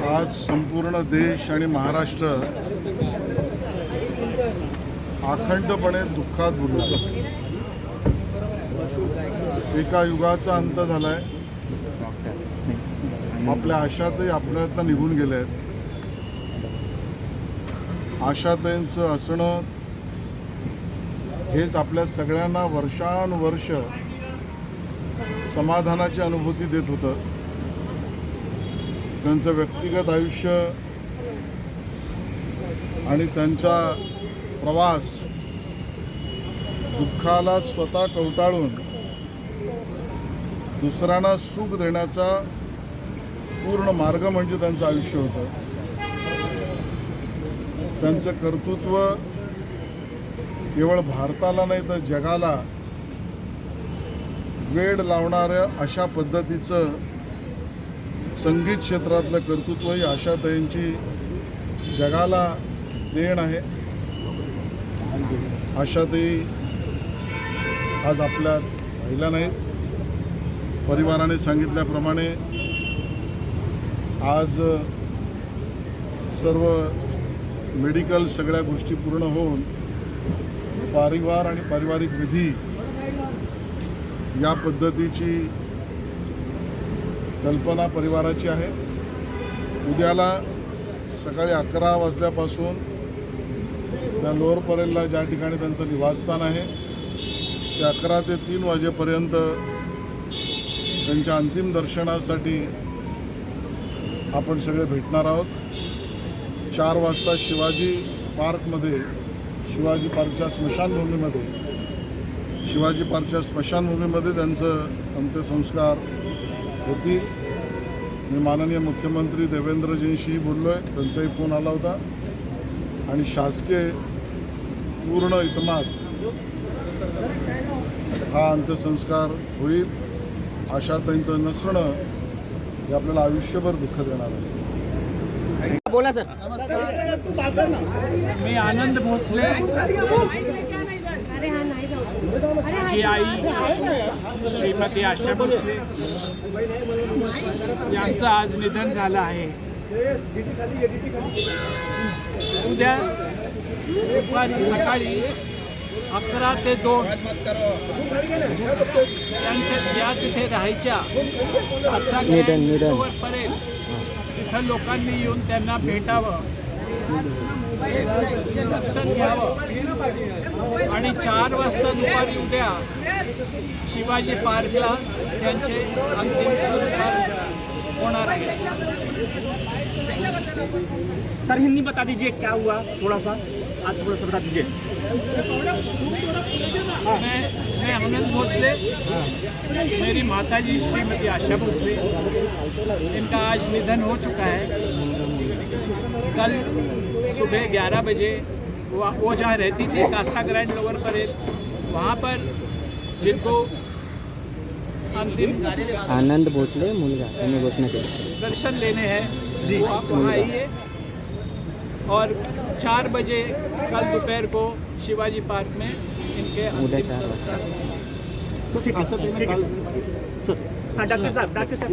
आज संपूर्ण देश आणि महाराष्ट्र अखंडपणे दुःखात बुडतो. एका युगाचा अंत झालाय. आपल्या आशाताई आपल्यातनं निघून गेल्या आहेत. आशाताईंचं असणं हेच आपल्या सगळ्यांना वर्षानुवर्ष समाधानाची अनुभूती देत होतं. त्यांचं व्यक्तिगत आयुष्य आणि त्यांचा प्रवास दुःखाला स्वतः कवटाळून दुसऱ्यांना सुख देण्याचा पूर्ण मार्ग म्हणजे त्यांचं आयुष्य होतं. त्यांचं कर्तृत्व केवळ भारताला नाही तर जगाला वेड लावणाऱ्या अशा पद्धतीचं संगीत क्षेत्रातलं कर्तृत्व ही आशाताईंची जगाला देण आहे. आशाताई आज आपल्यात राहिल्या नाहीत. परिवाराने सांगितल्याप्रमाणे आज सर्व मेडिकल सगळ्या गोष्टी पूर्ण होऊन परिवार आणि पारिवारिक विधी या पद्धतीची कल्पना परिवाराची आहे. उद्याला सकाळी 11 वाजल्यापासून त्या लोअर परेलला ज्या ठिकाणी त्यांचं निवासस्थान आहे ते 11 ते 3 वाजेपर्यंत त्यांच्या अंतिम दर्शनासाठी आपण सगळे भेटणार आहोत. 4 वाजता शिवाजी पार्कमध्ये शिवाजी पार्कच्या स्मशानभूमीमध्ये त्यांचं अंत्यसंस्कार होतील. मी माननीय मुख्यमंत्री देवेंद्रजींशी बोललो आहे. त्यांचाही फोन आला होता आणि शासकीय पूर्ण इतमात हा अंत्यसंस्कार होईल. आशाताईंचं नसणं हे आपल्याला आयुष्यभर दुःख देणार आहे. बोला सर. मी आनंद भोसले, जी आई श्रीमती आशा भोसले यांचं आज निधन झालं आहे. उद्या दुपारी सकाळी 11 ते 2 त्यांच्या ज्या तिथे राहायच्या असा पडेल तिथं लोकांनी येऊन त्यांना भेटावं, दर्शन घ्यावं आणि 4 वाजता दुपारी उद्या शिवाजी पार्कला त्यांचे अंतिम संस्कार होणार आहे. सर हिंदी बता दीजिए क्या हुआ, थोड़ा सा आज थोड़ा सा बता दीजिए. मैं आनंद भोसले, मेरी माताजी श्रीमती आशा भोसले, इनका आज निधन हो चुका है. कल सुबह 11 बजे वो जहाँ रहती थी कासा ग्रैंड लोअर परेल, वहाँ पर जिनको अंतिम आनंद भोसले मुलगा त्यांनी घोषणा केली दर्शन लेने हैं जी, वो आप वहाँ आइए. और 4 बजे कल दोपहर को शिवाजी पार्क में इनके अंतिम संस्कार. डॉक्टर साहब